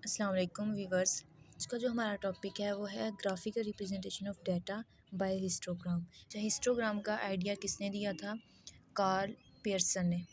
अस्सलाम वालेकुम वीवर्स। आज का जो हमारा टॉपिक है वो है graphical representation of data by histogram. जो हिस्टोग्राम का आइडिया किसने दिया था? कार्ल पियर्सन ने।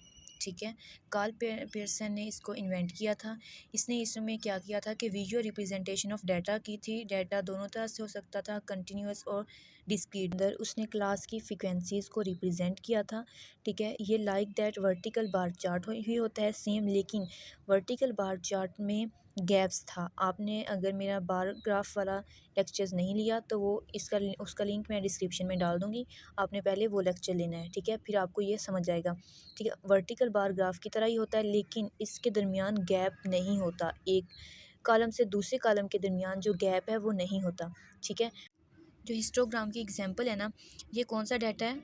ठीक है, कार्ल पियर्सन ने इसको इन्वेंट किया था। इसने इसमें क्या किया था कि विजुअल रिप्रेजेंटेशन ऑफ डाटा की थी। डाटा दोनों तरह से हो सकता था, कंटिन्यूस और डिस्क्रीट। अंदर उसने क्लास की फ्रिक्वेंसीज़ को रिप्रेजेंट किया था। ठीक है, ये like that vertical bar chart ही होता है सेम, लेकिन वर्टिकल बार चार्ट में गैप्स था। आपने अगर मेरा बार ग्राफ वाला लेक्चर्स नहीं लिया तो वो उसका लिंक मैं डिस्क्रिप्शन में डाल दूँगी। आपने पहले वो लेक्चर लेना है, ठीक है, फिर आपको ये समझ जाएगा। ठीक है, वर्टिकल बार ग्राफ की तरह ही होता है, लेकिन इसके दरमियान गैप नहीं होता। एक कॉलम से दूसरे कॉलम के दरमियान जो गैप है वो नहीं होता। ठीक है, जो हिस्टोग्राम की एग्जांपल है ना, ये कौन सा डाटा है?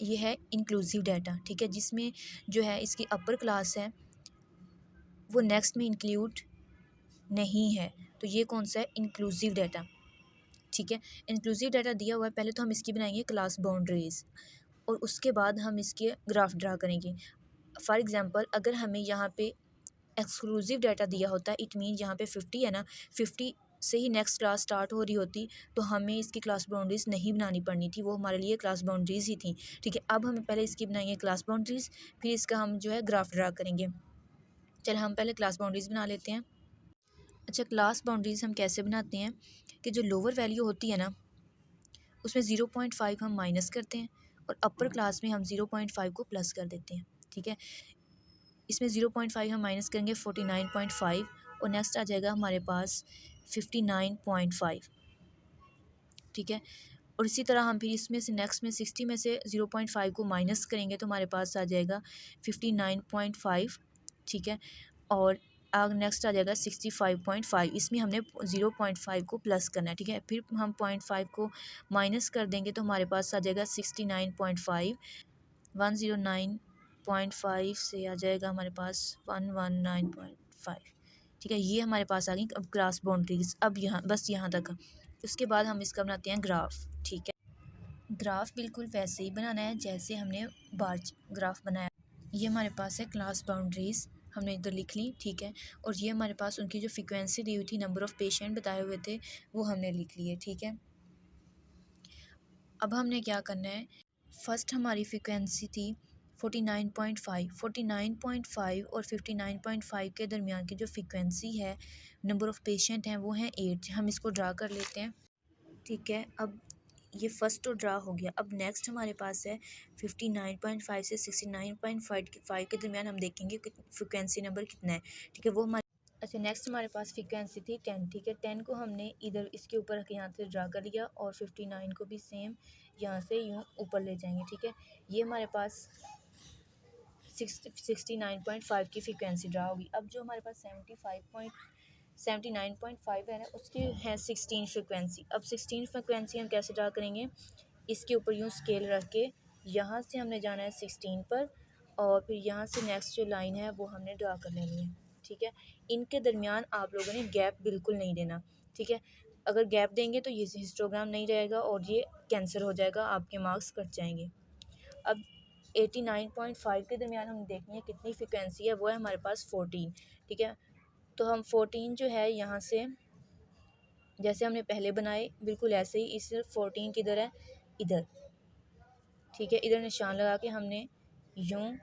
ये है इंक्लूसिव डाटा। ठीक है, जिसमें जो है इसकी अपर क्लास है वो नेक्स्ट में इंक्लूड नहीं है। तो ये कौन सा है? Inclusive data. ठीक है, इंक्लूसिव डाटा दिया हुआ है। पहले तो हम इसकी बनाएंगे क्लास बाउंड्रीज और उसके बाद हम इसके ग्राफ ड्रा करेंगे। फॉर एग्जांपल, अगर हमें यहाँ पे एक्सक्लूसिव डाटा दिया होता है, इट मीन यहाँ पे 50 है ना, 50 से ही नेक्स्ट क्लास स्टार्ट हो रही होती, तो हमें इसकी क्लास बाउंड्रीज़ नहीं बनानी पड़नी थी, वो हमारे लिए क्लास बाउंड्रीज़ ही थी। ठीक है, अब हम पहले इसकी बनाएंगे क्लास बाउंड्रीज़, फिर इसका हम जो है ग्राफ ड्रा करेंगे। चल हम पहले क्लास बाउंड्रीज़ बना लेते हैं। अच्छा, क्लास बाउंड्रीज़ हम कैसे बनाते हैं कि जो लोअर वैल्यू होती है ना उसमें 0.5 हम माइनस करते हैं और अपर क्लास में हम 0.5 को प्लस कर देते हैं। ठीक है, इसमें 0.5 हम माइनस करेंगे 49.5 और नेक्स्ट आ जाएगा हमारे पास 59.5। ठीक है, और इसी तरह हम फिर इसमें से नेक्स्ट में 60 में से 0.5 को माइनस करेंगे तो हमारे पास आ जाएगा 59.5। ठीक है, और नेक्स्ट आ जाएगा 65.5। इसमें हमने 0.5 को प्लस करना है। ठीक है, फिर हम 0.5 को माइनस कर देंगे तो हमारे पास आ जाएगा 69.5। 109.5 से आ जाएगा हमारे पास 119.5। ठीक है, ये हमारे पास आ गई अब क्लास बाउंड्रीज। अब यहाँ बस यहाँ तक। उसके बाद हम इसका बनाते हैं ग्राफ। ठीक है, ग्राफ बिल्कुल वैसे ही बनाना है जैसे हमने बार ग्राफ बनाया। ये हमारे पास है क्लास बाउंड्रीज़, हमने इधर लिख ली। ठीक है, और ये हमारे पास उनकी जो फ्रीक्वेंसी दी हुई थी, नंबर ऑफ़ पेशेंट बताए हुए थे, वो हमने लिख लिए। ठीक है, अब हमने क्या करना है, फर्स्ट हमारी फ्रीक्वेंसी थी 49.5। 49.5 और 59.5 के दरमियान की जो फ्रीक्वेंसी है, नंबर ऑफ़ पेशेंट हैं वो हैं 8। हम इसको ड्रा कर लेते हैं। ठीक है, अब ये फर्स्ट तो ड्रा हो गया। अब नेक्स्ट हमारे पास है 59.5 से 69.5 के दरमियान हम देखेंगे कि फ्रिक्वेंसी नंबर कितना है। ठीक है, वो हमारे अच्छा, नेक्स्ट हमारे पास फ्रिक्वेंसी थी 10। ठीक है, 10 को हमने इधर इसके ऊपर रख के यहाँ से ड्रा कर लिया और 59 को भी सेम यहाँ से यूँ ऊपर ले जाएंगे। ठीक है, ये हमारे पास 69.5 की फ्रिक्वेंसी ड्रा होगी। अब जो हमारे पास 79.5 है ना, उसकी है 16 फ्रिक्वेंसी। अब 16 फ्रिक्वेंसी हम कैसे ड्रा करेंगे, इसके ऊपर यूँ स्केल रख के यहाँ से हमने जाना है 16 पर और फिर यहाँ से नेक्स्ट जो लाइन है वो हमने ड्रा कर लेनी है। ठीक है, इनके दरमियान आप लोगों ने गैप बिल्कुल नहीं देना। ठीक है, अगर गैप देंगे तो ये हिस्टोग्राम नहीं रहेगा और ये कैंसिल हो जाएगा, आपके मार्क्स कट जाएंगे। अब 89.5 के दरमियान हम देखेंगे कितनी फ्रिक्वेंसी है, वो है हमारे पास 14। ठीक है, तो हम 14 जो है यहाँ से जैसे हमने पहले बनाए बिल्कुल ऐसे ही इस 14 किधर है, इधर। ठीक है, इधर निशान लगा के हमने यूँ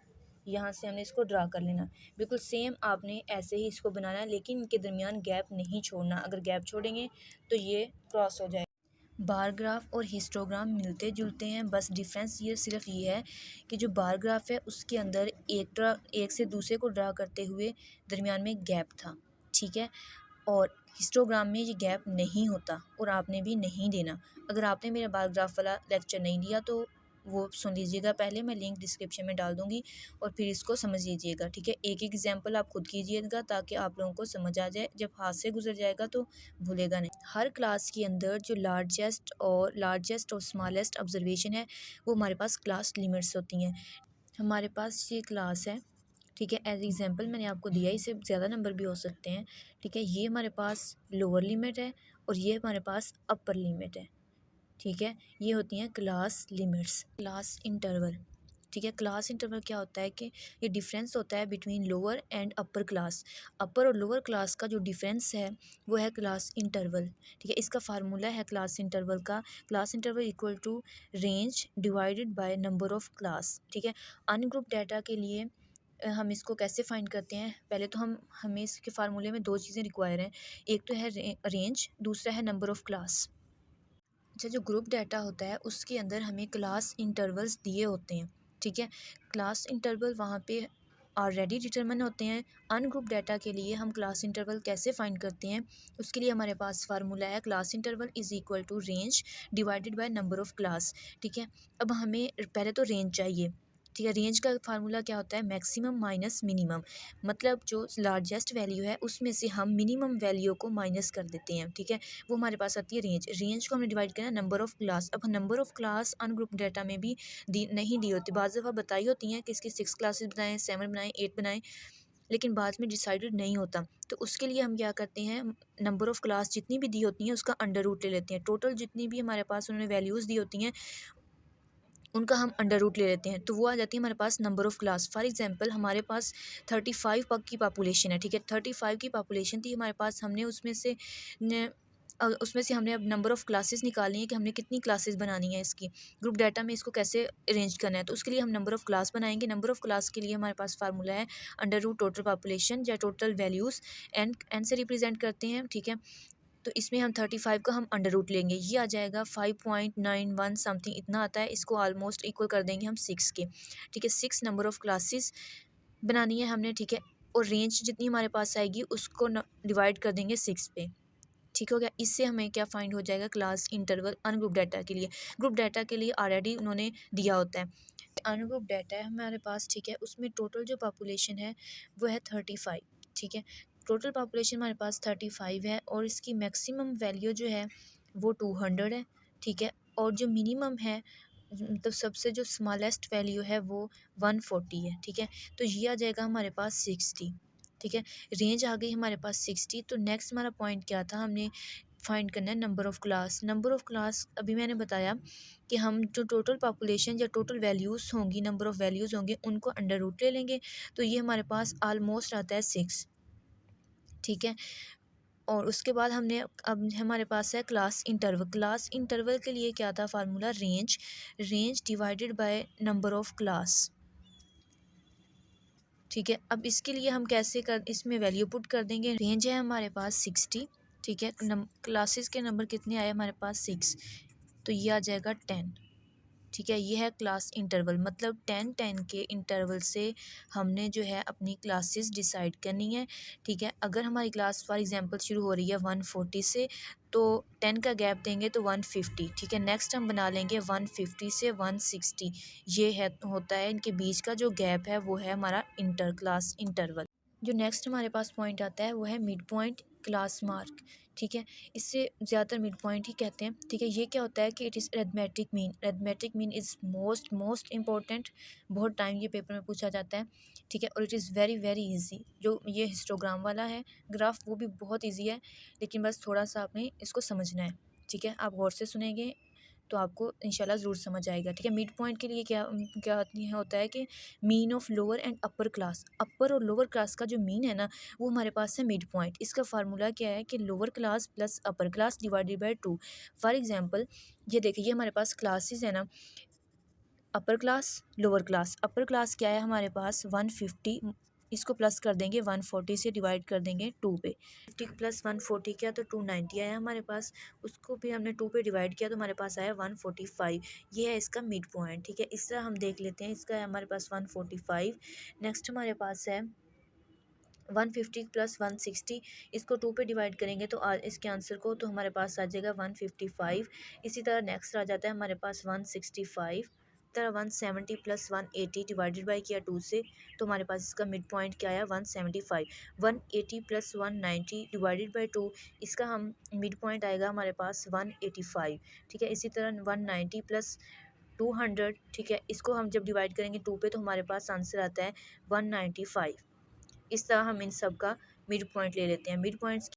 यहाँ से हमने इसको ड्रा कर लेना। बिल्कुल सेम आपने ऐसे ही इसको बनाना है, लेकिन इनके दरमियान गैप नहीं छोड़ना। अगर गैप छोड़ेंगे तो ये क्रॉस हो जाएगा। बार ग्राफ और हिस्टोग्राम मिलते जुलते हैं, बस डिफरेंस ये सिर्फ ये है कि जो बार ग्राफ है उसके अंदर एक से दूसरे को ड्रा करते हुए दरमियान में गैप था। ठीक है, और हिस्टोग्राम में ये गैप नहीं होता और आपने भी नहीं देना। अगर आपने मेरा बार ग्राफ वाला लेक्चर नहीं लिया तो वो सुन लीजिएगा पहले, मैं लिंक डिस्क्रिप्शन में डाल दूँगी और फिर इसको समझ लीजिएगा। ठीक है, एक एग्जाम्पल आप खुद कीजिएगा ताकि आप लोगों को समझ आ जाए। जब हाथ से गुजर जाएगा तो भूलेगा नहीं। हर क्लास के अंदर जो लार्जेस्ट और स्मॉलेस्ट ऑब्जर्वेशन है वो हमारे पास क्लास लिमिट्स होती हैं। हमारे पास ये क्लास है। ठीक है, एज एग्जांपल मैंने आपको दिया, इससे ज़्यादा नंबर भी हो सकते हैं। ठीक है, ये हमारे पास लोअर लिमिट है और ये हमारे पास अपर लिमिट है। ठीक है, ये होती हैं क्लास लिमिट्स। क्लास इंटरवल, ठीक है। क्लास इंटरवल क्या होता है कि ये डिफरेंस होता है between lower and upper class. Upper और लोअर क्लास का जो डिफरेंस है वो है क्लास इंटरवल। ठीक है, इसका फार्मूला है क्लास इंटरवल का, class interval equal to range divided by number of class. ठीक है, अनग्रुप डाटा के लिए हम इसको कैसे फाइंड करते हैं, पहले तो हमें इसके फार्मूले में दो चीज़ें रिक्वायर हैं, एक तो है रेंज, दूसरा है नंबर ऑफ क्लास। अच्छा, जो ग्रुप डाटा होता है उसके अंदर हमें क्लास इंटरवल्स दिए होते हैं। ठीक है, क्लास इंटरवल वहाँ पे ऑलरेडी डिटरमिन होते हैं। अनग्रुप डाटा के लिए हम क्लास इंटरवल कैसे फाइंड करते हैं, उसके लिए हमारे पास फार्मूला है class interval is equal to range divided by number of class. ठीक है, अब हमें पहले तो रेंज चाहिए। ठीक है, रेंज का फार्मूला क्या होता है, मैक्सिमम माइनस मिनिमम, मतलब जो लार्जेस्ट वैल्यू है उसमें से हम मिनिमम वैल्यू को माइनस कर देते हैं। ठीक है, वो हमारे पास आती है रेंज। रेंज को हमने डिवाइड करना है नंबर ऑफ क्लास। अब number of class ungroup data में भी नहीं दी होती, बाज़ दफ़ा बताई होती हैं कि इसकी 6 क्लासेस बनाएं, 7 बनाएं, 8 बनाएं, लेकिन बाद में डिसाइडेड नहीं होता। तो उसके लिए हम क्या करते हैं, नंबर ऑफ क्लास जितनी भी दी होती हैं उसका अंडर रूट ले लेते हैं। टोटल जितनी भी हमारे पास उन्होंने वैल्यूज़ दी होती हैं उनका हम अंडर रूट ले लेते हैं, तो वो आ जाती है हमारे पास number of class. For example हमारे पास 35 पग की पॉपुलेशन है। ठीक है, 35 की पॉपुलेशन थी हमारे पास, हमने उसमें से हमने अब नंबर ऑफ़ क्लासेस निकालनी है कि हमने कितनी क्लासेस बनानी है इसकी, ग्रुप डाटा में इसको कैसे अरेंज करना है। तो उसके लिए हम नंबर ऑफ़ क्लास बनाएंगे। नंबर ऑफ़ क्लास के लिए हमारे पास फार्मूला है अंडर रूट टोटल पॉपुलेशन या टोटल वैल्यूज़ एन से रिप्रेजेंट करते हैं। ठीक है, तो इसमें हम 35 का हम अंडर रूट लेंगे, ये आ जाएगा 5.91 समथिंग इतना आता है। इसको ऑलमोस्ट इक्वल कर देंगे हम 6 के। ठीक है, 6 नंबर ऑफ़ क्लासेस बनानी है हमने। ठीक है, और रेंज जितनी हमारे पास आएगी उसको डिवाइड कर देंगे 6 पे। ठीक हो गया, इससे हमें क्या फाइंड हो जाएगा, क्लास इंटरवल अनग्रुप डाटा के लिए। ग्रुप डाटा के लिए ऑलरेडी उन्होंने दिया होता है। अनग्रुप डाटा है हमारे पास। ठीक है, उसमें टोटल जो पॉपुलेशन है वो है 35। ठीक है, टोटल पॉपुलेशन हमारे पास 35 है और इसकी मैक्सिमम वैल्यू जो है वो 200 है। ठीक है, और जो मिनिमम है मतलब सबसे जो स्मॉलेस्ट वैल्यू है वो 140 है। ठीक है, तो ये आ जाएगा हमारे पास 60। ठीक है, रेंज आ गई हमारे पास 60। तो नेक्स्ट हमारा पॉइंट क्या था, हमने फाइंड करना है number of class. Number of class अभी मैंने बताया कि हम जो टोटल पॉपुलेशन या टोटल वैल्यूज़ होंगी, नंबर ऑफ़ वैल्यूज़ होंगे, उनको अंडर रूट ले लेंगे। तो ये हमारे पास ऑलमोस्ट आता है 6। ठीक है, और उसके बाद हमने अब हमारे पास है क्लास इंटरवल। क्लास इंटरवल के लिए क्या था formula, range, range divided by number of class. ठीक है, अब इसके लिए हम कैसे कर इसमें वैल्यू पुट कर देंगे। रेंज है हमारे पास 60। ठीक है, क्लासेस के नंबर कितने आए हमारे पास 6, तो ये आ जाएगा 10। ठीक है, ये है क्लास इंटरवल, मतलब 10 के इंटरवल से हमने जो है अपनी क्लासेस डिसाइड करनी है। ठीक है, अगर हमारी क्लास फॉर एग्जांपल शुरू हो रही है 140 से, तो 10 का गैप देंगे तो 150। ठीक है, नेक्स्ट हम बना लेंगे 150 से 160। ये है होता है इनके बीच का जो गैप है वो है हमारा इंटर क्लास इंटरवल। जो नेक्स्ट हमारे पास पॉइंट आता है वो है मिड पॉइंट क्लास मार्क। ठीक है, इससे ज़्यादातर मिड पॉइंट ही कहते हैं। ठीक है, ये क्या होता है कि it is arithmetic mean. Arithmetic mean is most important, बहुत टाइम ये पेपर में पूछा जाता है। ठीक है, और it is very very easy. जो ये हिस्टोग्राम वाला है ग्राफ वो भी बहुत ईजी है, लेकिन बस थोड़ा सा आपने इसको समझना है। ठीक है, आप गौर से सुनेंगे तो आपको इंशाल्लाह ज़रूर समझ आएगा। ठीक है, मिड पॉइंट के लिए क्या क्या होता है कि mean of lower and upper class. Upper और लोअर क्लास का जो मीन है ना वो हमारे पास है मिड पॉइंट। इसका फार्मूला क्या है कि lower class plus upper class divided by 2। For example ये देखिए, ये हमारे पास क्लासेस है ना, upper class lower class. Upper class क्या है हमारे पास 150, इसको प्लस कर देंगे 140 से डिवाइड कर देंगे 2 पे। 50 प्लस 140 किया तो 290 आया हमारे पास, उसको भी हमने 2 पे डिवाइड किया तो हमारे पास आया 145। ये है इसका मिड पॉइंट। ठीक है, इस तरह हम देख लेते हैं, इसका है हमारे पास 145। नेक्स्ट हमारे पास है 150 प्लस 160, इसको 2 पे डिवाइड करेंगे तो इसके आंसर को तो हमारे पास आ जाएगा 155। इसी तरह नेक्स्ट आ जाता है हमारे पास 165। तरह 170 प्लस 180 डिवाइडेड बाई किया 2 से, तो हमारे पास इसका मिड पॉइंट क्या आया 175। 180 प्लस 190 डिवाइडेड बाई 2, इसका हम मिड पॉइंट आएगा हमारे पास 185। ठीक है, इसी तरह 190 प्लस 200। ठीक है, इसको हम जब डिवाइड करेंगे 2 पे तो हमारे पास आंसर आता है 195। इस तरह हम इन सब का मिड पॉइंट ले लेते हैं। Mid points